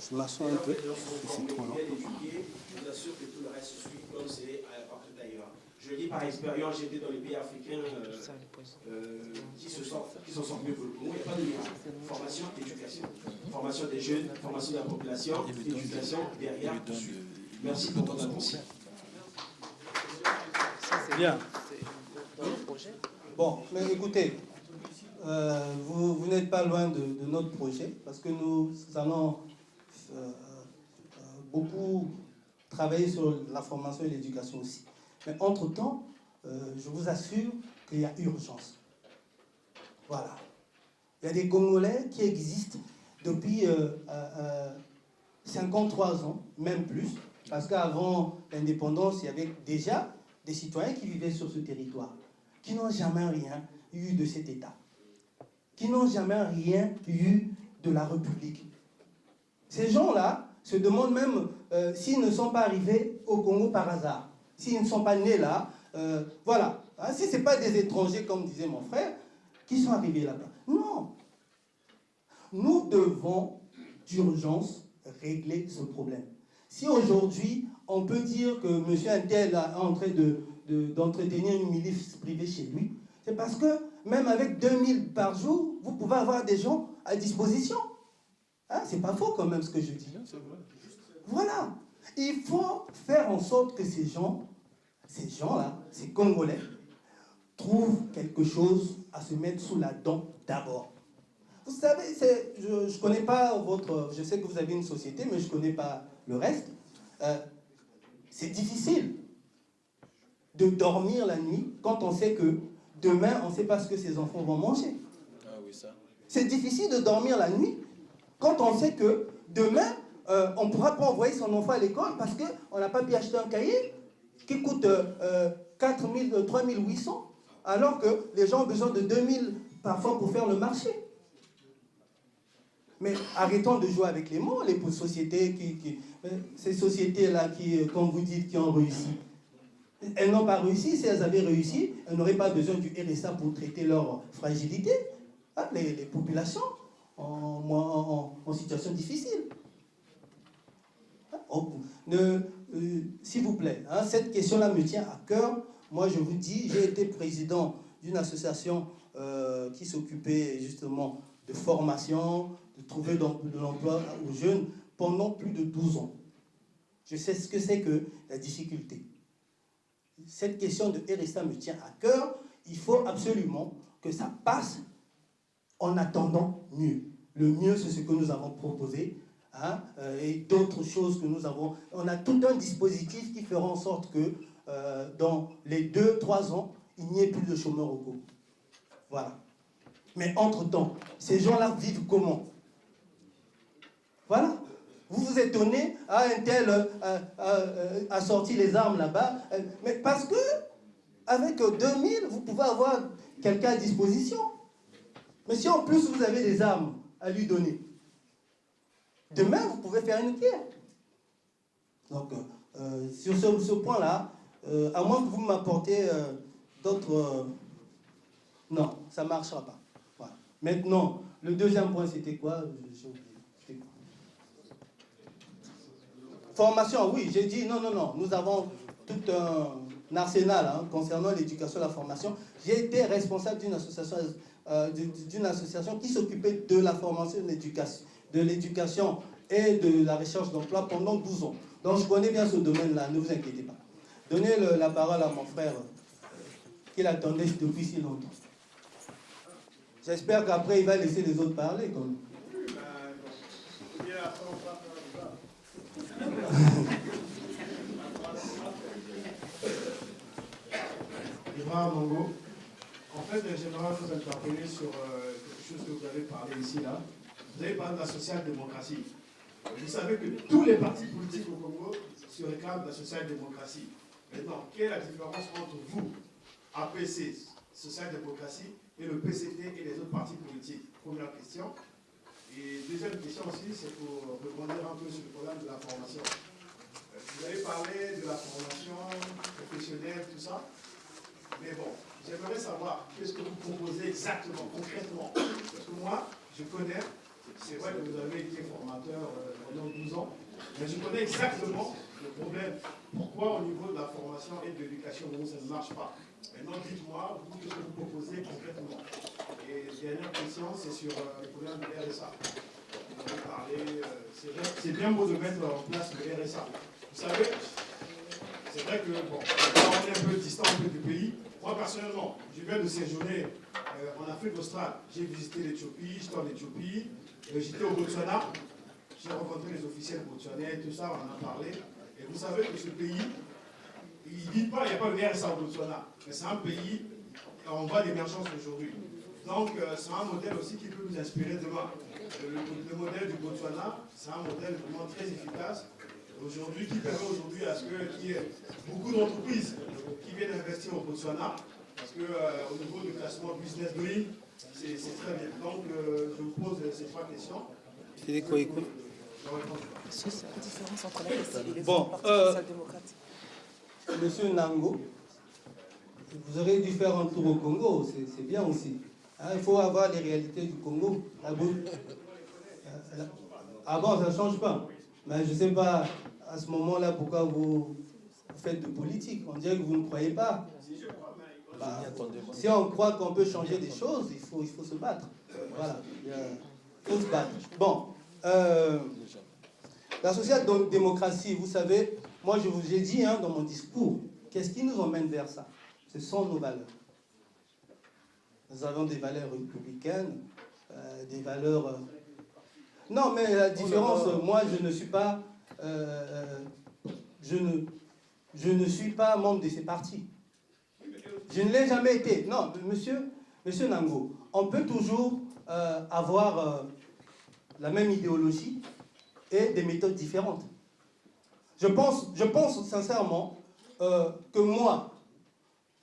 Je m'assois un peu. C'est trop long. Je vous assure que tout le reste suit comme c'est partout ailleurs. Je le dis par expérience, j'étais dans les pays africains qui s'en sortent mieux que le Congo. Il n'y a pas de miracle. Formation, éducation. Formation des jeunes, formation de la population, éducation derrière. Merci pour votre attention. Bien. Bon, mais écoutez, vous n'êtes pas loin de notre projet, parce que nous allons beaucoup travailler sur la formation et l'éducation aussi. Mais entre-temps, je vous assure qu'il y a urgence. Voilà. Il y a des Congolais qui existent depuis 53 ans, même plus, parce qu'avant l'indépendance, il y avait déjà des citoyens qui vivaient sur ce territoire, qui n'ont jamais rien eu de cet État, qui n'ont jamais rien eu de la République. Ces gens-là se demandent même s'ils ne sont pas arrivés au Congo par hasard, s'ils ne sont pas nés là, voilà. Hein, si ce n'est pas des étrangers, comme disait mon frère, qui sont arrivés là-bas. Non. Nous devons d'urgence régler ce problème. Si aujourd'hui, on peut dire que M. Intel est en train d'entretenir une milice privée chez lui, c'est parce que même avec 2000 par jour, vous pouvez avoir des gens à disposition. Hein, c'est pas faux quand même ce que je dis. Voilà. Il faut faire en sorte que ces gens-là, ces Congolais, trouvent quelque chose à se mettre sous la dent d'abord. Vous savez, je ne connais pas votre... Je sais que vous avez une société, mais je ne connais pas le reste. C'est difficile de dormir la nuit quand on sait que demain, on ne sait pas ce que ses enfants vont manger. Ah oui, ça. C'est difficile de dormir la nuit quand on sait que demain, on ne pourra pas envoyer son enfant à l'école parce qu'on n'a pas pu acheter un cahier qui coûte 4 000, 3 800, alors que les gens ont besoin de 2 000 parfois pour faire le marché. Mais arrêtons de jouer avec les mots, les sociétés ces sociétés-là qui, comme vous dites, qui ont réussi. Elles n'ont pas réussi. Si elles avaient réussi, elles n'auraient pas besoin du RSA pour traiter leur fragilité. Hein, les populations en situation difficile. S'il vous plaît, hein, cette question-là me tient à cœur. Moi, je vous dis, j'ai été président d'une association qui s'occupait justement de formation, de trouver de l'emploi aux jeunes pendant plus de 12 ans. Je sais ce que c'est que la difficulté. Cette question de RSA me tient à cœur. Il faut absolument que ça passe en attendant mieux. Le mieux, c'est ce que nous avons proposé. Hein, et d'autres choses que nous avons. On a tout un dispositif qui fera en sorte que dans les 2-3 ans, il n'y ait plus de chômeurs au Congo. Voilà. Mais entre-temps, ces gens-là vivent comment? Voilà. Vous vous étonnez, un tel a sorti les armes là-bas, mais parce que avec 2000, vous pouvez avoir quelqu'un à disposition. Mais si en plus vous avez des armes à lui donner, demain, vous pouvez faire une guerre. Donc, sur ce point-là, à moins que vous m'apportez d'autres... non, ça ne marchera pas. Voilà. Maintenant, le deuxième point, c'était quoi? J'ai oublié. C'était quoi? Formation, oui, j'ai dit non. Nous avons tout un arsenal hein, concernant l'éducation et la formation. J'ai été responsable d'une association qui s'occupait de la formation de l'éducation et de la recherche d'emploi pendant 12 ans. Donc je connais bien ce domaine-là, ne vous inquiétez pas. Donnez la parole à mon frère qu'il attendait depuis si longtemps. J'espère qu'après il va laisser les autres parler. Comme... Ibrahim Mongo. En fait, j'aimerais vous interpeller sur quelque chose que vous avez parlé ici, là. Vous avez parlé de la social-démocratie. Vous savez que tous les partis politiques au Congo se réclament de la social-démocratie. Maintenant, quelle est la différence entre vous, APC, social-démocratie, et le PCT et les autres partis politiques? Première question. Et deuxième question aussi, c'est pour répondre un peu sur le problème de la formation. Vous avez parlé de la formation professionnelle, tout ça. Mais bon, j'aimerais savoir qu'est-ce que vous proposez exactement, concrètement. Parce que moi, je connais, c'est vrai que vous avez été formateur pendant 12 ans, mais je connais exactement le problème. Pourquoi au niveau de la formation et de l'éducation, ça ne marche pas. Maintenant, dites-moi, vous, qu'est-ce que vous proposez concrètement? Et dernière question, c'est sur le problème du RSA. Vous avez parlé, c'est bien beau de mettre en place le RSA. Vous savez, c'est vrai que, bon, on est un peu distant un peu du pays. Moi, personnellement, je viens de séjourner en Afrique australe. J'ai visité l'Éthiopie, j'étais en Éthiopie, j'étais au Botswana, j'ai rencontré les officiels botswanais, tout ça, on en a parlé. Et vous savez que ce pays, ils ne disent pas qu'il n'y a pas de RSA au Botswana, mais c'est un pays, on voit l'émergence aujourd'hui. Donc, c'est un modèle aussi qui peut nous inspirer demain. Le modèle du Botswana, c'est un modèle vraiment très efficace aujourd'hui, qui permet aujourd'hui à ce qu'il y ait beaucoup d'entreprises qui viennent investir au Botswana, parce qu'au niveau du classement Business Green, c'est très bien. Donc, je vous pose ces trois questions. C'est quoi, écoute? C'est la différence entre la PCI et les Bon, partis social-démocrates. Monsieur Nango, vous aurez dû faire un tour au Congo, c'est bien aussi. Hein, il faut avoir les réalités du Congo. Ah bon, ça ne change pas. Mais je ne sais pas à ce moment-là pourquoi vous faites de politique. On dirait que vous ne croyez pas. Bah, si on croit qu'on peut changer des choses, il faut se battre. Voilà, il faut se battre. Bon, la social-démocratie, vous savez, moi je vous ai dit dans mon discours, qu'est-ce qui nous emmène vers ça? Ce sont nos valeurs. Nous avons des valeurs républicaines, des valeurs... Non, mais la différence, moi je ne suis pas... je ne suis pas membre de ces partis. Je ne l'ai jamais été. Non, monsieur Nango, on peut toujours avoir la même idéologie et des méthodes différentes. Je pense sincèrement que moi,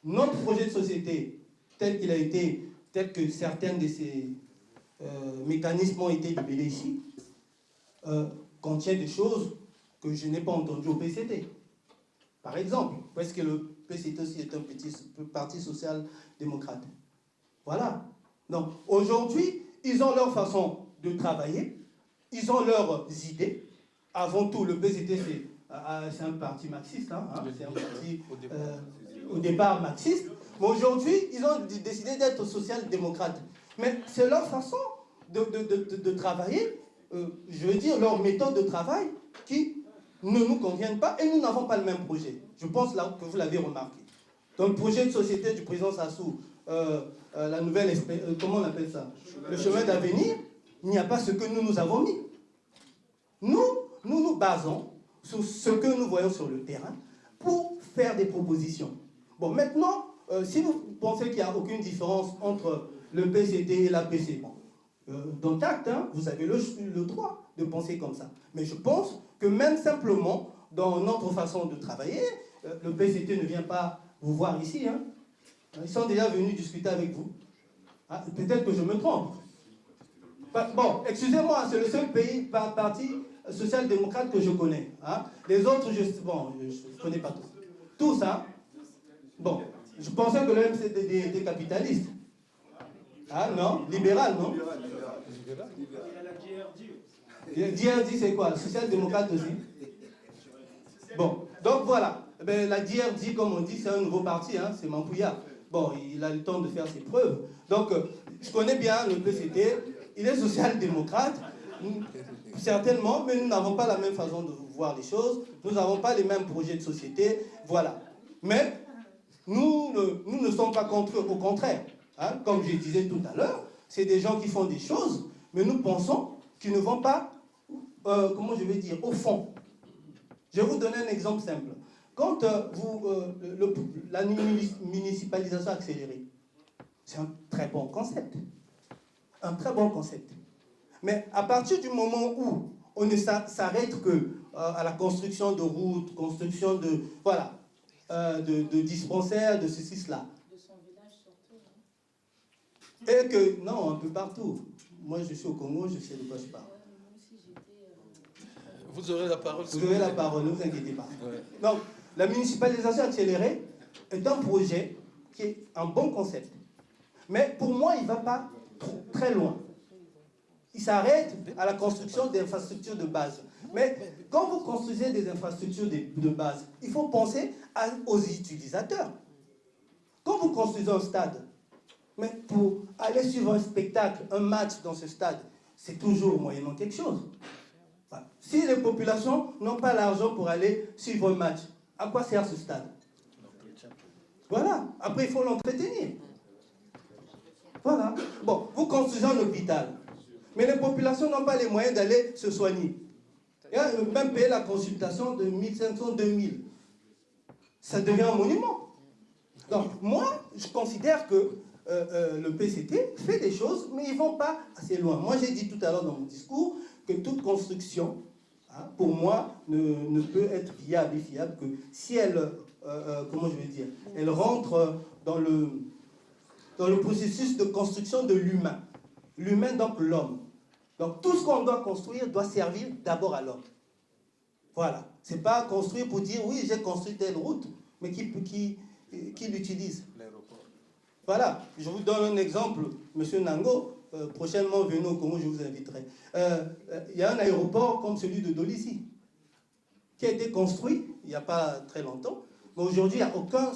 notre projet de société, tel qu'il a été, tel que certains de ces mécanismes ont été libellés ici, contient des choses que je n'ai pas entendues au PCT. Par exemple, parce que le PCT aussi est un petit parti social-démocrate. Voilà. Donc, aujourd'hui, ils ont leur façon de travailler, ils ont leurs idées. Avant tout, le PCT, c'est un parti marxiste, c'est un parti au départ marxiste. Mais aujourd'hui, ils ont décidé d'être social-démocrates. Mais c'est leur façon de travailler, je veux dire, leur méthode de travail qui ne nous conviennent pas et nous n'avons pas le même projet. Je pense là que vous l'avez remarqué. Dans le projet de société du président Sassou, la nouvelle, comment on appelle ça? Le chemin d'avenir, il n'y a pas ce que nous avons mis. Nous basons sur ce que nous voyons sur le terrain pour faire des propositions. Bon, maintenant, si vous pensez qu'il n'y a aucune différence entre le PCT et l'APC, dans TACT, vous avez le droit de penser comme ça. Mais je pense que même simplement, dans notre façon de travailler, le PCT ne vient pas vous voir ici. Ils sont déjà venus discuter avec vous. Peut-être que je me trompe. Bon, excusez-moi, c'est le seul parti social-démocrate que je connais. Les autres, je ne connais pas tous. Tout ça, bon, je pensais que le M c'était des capitalistes. Non, libéral, non? DRD, c'est quoi? Social-démocrate aussi. Bon, donc voilà. La DRD, comme on dit, c'est un nouveau parti, c'est Mampouya. Bon, il a le temps de faire ses preuves. Donc, je connais bien le PCT. Il est social-démocrate, certainement, mais nous n'avons pas la même façon de voir les choses. Nous n'avons pas les mêmes projets de société. Voilà. Mais nous ne sommes pas contre eux, au contraire. Comme je disais tout à l'heure, c'est des gens qui font des choses, mais nous pensons qu'ils ne vont pas, comment je vais dire, au fond. Je vais vous donner un exemple simple. Quand la municipalisation accélérée, c'est un très bon concept. Un très bon concept. Mais à partir du moment où on ne s'arrête que à la construction de routes, construction de, voilà, de dispensaires, de ceci, cela. De son village surtout. Et que, non, un peu partout. Moi, je suis au Congo, je sais de quoi je parle. Moi aussi, j'étais... Vous aurez la parole. Vous aurez la parole, ne vous inquiétez pas. Ouais. Donc, la municipalisation accélérée est un projet qui est un bon concept. Mais pour moi, il ne va pas très loin. Il s'arrête à la construction d'infrastructures de base. Mais quand vous construisez des infrastructures de base, il faut penser aux utilisateurs. Quand vous construisez un stade, mais pour aller suivre un spectacle, un match dans ce stade, c'est toujours moyennant quelque chose. Enfin, si les populations n'ont pas l'argent pour aller suivre un match, à quoi sert ce stade? Voilà. Après, il faut l'entretenir. Voilà. Bon, vous construisez un hôpital, mais les populations n'ont pas les moyens d'aller se soigner. Et même payer la consultation de 1500, 2000. Ça devient un monument. Donc, moi, je considère que le PCT fait des choses, mais ils ne vont pas assez loin. Moi, j'ai dit tout à l'heure dans mon discours que toute construction, pour moi, ne peut être viable et fiable que si elle, comment je vais dire, elle rentre dans le processus de construction de l'humain. L'humain, donc l'homme. Donc, tout ce qu'on doit construire doit servir d'abord à l'homme. Voilà. Ce n'est pas construire pour dire, oui, j'ai construit telle route, mais qui l'utilise. Voilà. Je vous donne un exemple, Monsieur Nango. Prochainement, venez au Congo, je vous inviterai. Il y a un aéroport comme celui de Dolisie, qui a été construit il n'y a pas très longtemps, mais aujourd'hui, il n'y a aucun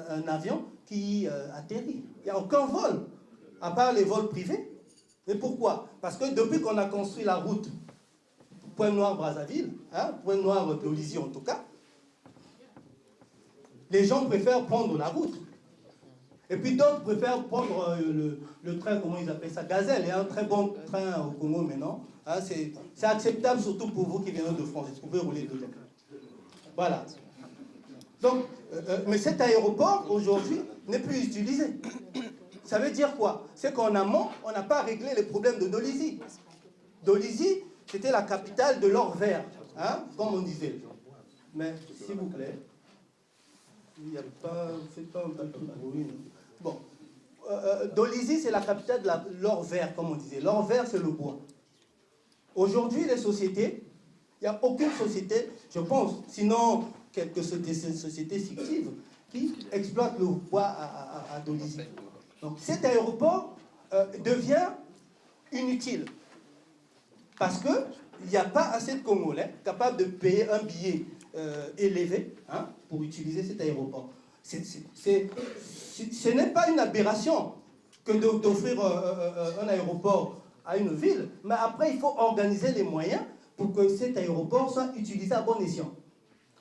un avion qui atterrit. Il n'y a aucun vol, à part les vols privés. Mais pourquoi? Parce que depuis qu'on a construit la route Pointe-Noire-Brazzaville, Pointe-Noire-Dolisie en tout cas, les gens préfèrent prendre la route. Et puis d'autres préfèrent prendre le train, comment ils appellent ça, Gazelle. Il y a un très bon train au Congo maintenant. C'est acceptable surtout pour vous qui venez de France. Vous pouvez rouler dedans. Voilà. Donc, mais cet aéroport, aujourd'hui, n'est plus utilisé. Ça veut dire quoi? C'est qu'en amont, on n'a pas réglé les problèmes de Dolisie. Dolisie, c'était la capitale de l'or vert, comme on disait. Mais, s'il vous plaît, il n'y a pas... Faites pas un peu de bruit. Bon. Dolisie, c'est la capitale de l'or vert, comme on disait. L'or vert, c'est le bois. Aujourd'hui, les sociétés, il n'y a aucune société, je pense, sinon quelques sociétés fictives, qui exploitent le bois à Dolisie. Donc cet aéroport devient inutile. Parce qu'il n'y a pas assez de Congolais capables de payer un billet élevé pour utiliser cet aéroport. Ce n'est pas une aberration que d'offrir un aéroport à une ville, mais après il faut organiser les moyens pour que cet aéroport soit utilisé à bon escient.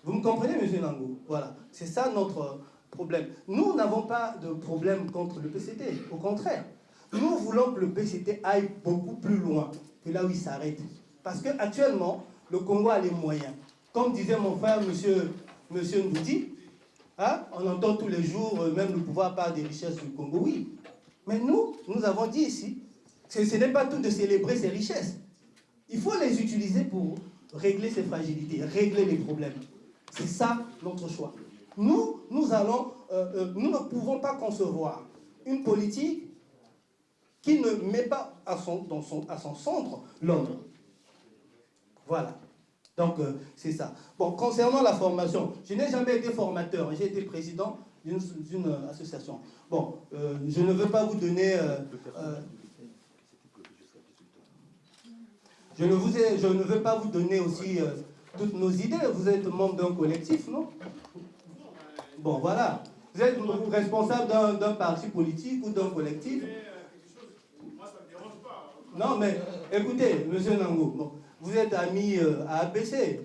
Vous me comprenez, M. Nango? Voilà, c'est ça notre problème. Nous n'avons pas de problème contre le PCT, au contraire. Nous voulons que le PCT aille beaucoup plus loin que là où il s'arrête. Parce qu'actuellement, le Congo a les moyens. Comme disait mon frère, M. Ndoudi, on entend tous les jours, même le pouvoir parle des richesses du Congo, oui. Mais nous avons dit ici, ce n'est pas tout de célébrer ces richesses. Il faut les utiliser pour régler ces fragilités, régler les problèmes. C'est ça notre choix. Nous ne pouvons pas concevoir une politique qui ne met pas à son centre l'homme. Voilà. Donc, c'est ça. Bon, concernant la formation, je n'ai jamais été formateur. J'ai été président d'une association. Bon, je ne veux pas vous donner... je ne veux pas vous donner aussi toutes nos idées. Vous êtes membre d'un collectif, non? Bon, voilà. Vous êtes responsable d'un parti politique ou d'un collectif. Moi, ça ne me dérange pas. Non, mais écoutez, M. Nango, bon, vous êtes ami à APC.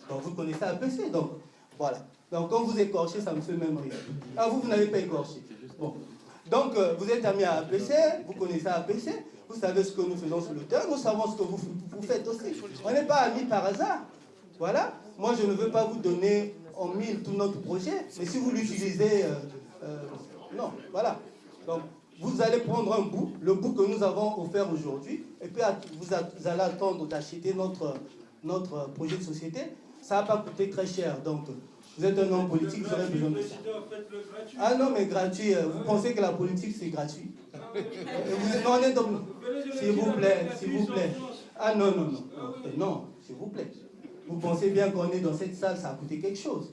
Donc, vous connaissez APC, donc voilà. Donc, quand vous écorchez, ça me fait même rire. Ah, vous n'avez pas écorché. Bon. Donc, vous êtes ami à APC, vous connaissez APC, vous savez ce que nous faisons sur le terrain, nous savons ce que vous faites aussi. On n'est pas amis par hasard. Voilà. Moi, je ne veux pas vous donner en mille tout notre projet, mais si vous l'utilisez, non, voilà. Donc, vous allez prendre un bout, le bout que nous avons offert aujourd'hui, et puis vous allez attendre d'acheter notre projet de société. Ça ne va pas coûter très cher. Donc, vous êtes un homme politique, vous aurez besoin de ça. Ah non, mais gratuit. Vous pensez que la politique, c'est gratuit? S'il vous plaît, s'il vous plaît. Ah non, non, non. Non, s'il vous plaît. Vous pensez bien qu'on est dans cette salle, ça a coûté quelque chose.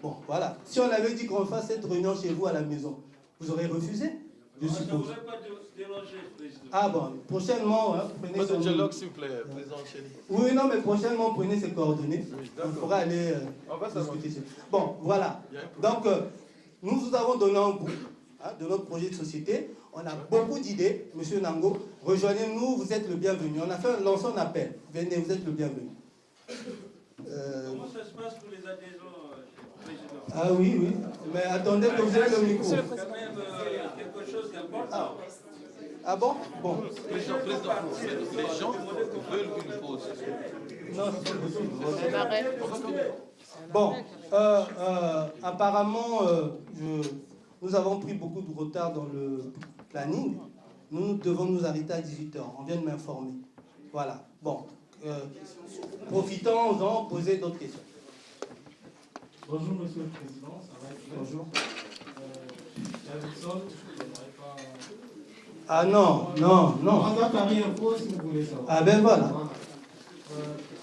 Bon, voilà. Si on avait dit qu'on fasse cette réunion chez vous à la maison, vous aurez refusé? je suppose. Ça ne voudrait pas déranger, président. Ah bon, prochainement, hein, prenez Pas de son- dialogue, s'il vous plaît, président Chély. Oui, non, mais prochainement, prenez ses coordonnées. Oui, On d'accord. pourra aller On va savoir. discuter. Bon, voilà. Il y a un problème. Donc, nous vous avons donné un bout de notre projet de société. On a beaucoup d'idées. Monsieur Nango, rejoignez-nous, vous êtes le bienvenu. On a lancé un appel. Venez, vous êtes le bienvenu. Comment ça se passe pour les adhérents, président? Ah oui, oui. Mais attendez que vous ayez le micro. C'est quand même quelque chose d'important. Ah bon? Bon. Président, les gens veulent une pause. Non, c'est pas possible. Un arrêt. Bon, apparemment, nous avons pris beaucoup de retard dans le planning. Nous devons nous arrêter à 18h. On vient de m'informer. Voilà. Bon, profitons-en, posez d'autres questions. Bonjour, monsieur le président. Ça va être bonjour. Davidson, je n'aimerais pas. Ah non, non, non. Mandat Paris Info, si vous voulez savoir. Ah ben voilà.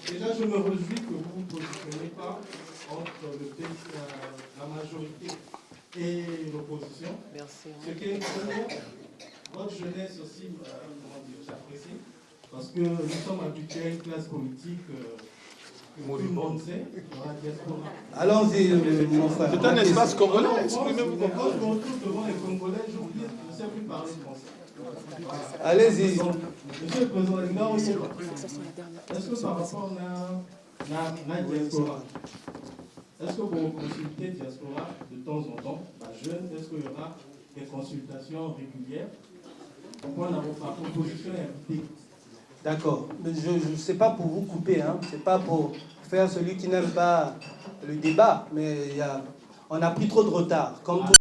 Déjà, je me réjouis que vous ne vous positionnez pas entre la majorité et l'opposition. Merci. Ce qui est une première. Votre jeunesse aussi, comment dire, j'apprécie. Parce que nous sommes habitués à une classe politique que tout le monde sait, dans la diaspora. Allons-y, mon frère. C'est un espace congolais, Quand exprimez-vous je me comment. retrouve devant les Congolais, je ne sais plus parler français. Allez-y. Donc, monsieur le président, les gars, Ça, c'est la dernière est-ce question. que par rapport à la diaspora, est-ce que vous consultez diaspora de temps en temps, la jeune, est-ce qu'il y aura des consultations régulières pour avoir votre proposition invitée? D'accord. Mais je ne sais pas pour vous couper, hein. C'est pas pour faire celui qui n'aime pas le débat, mais on a pris trop de retard. Comme tout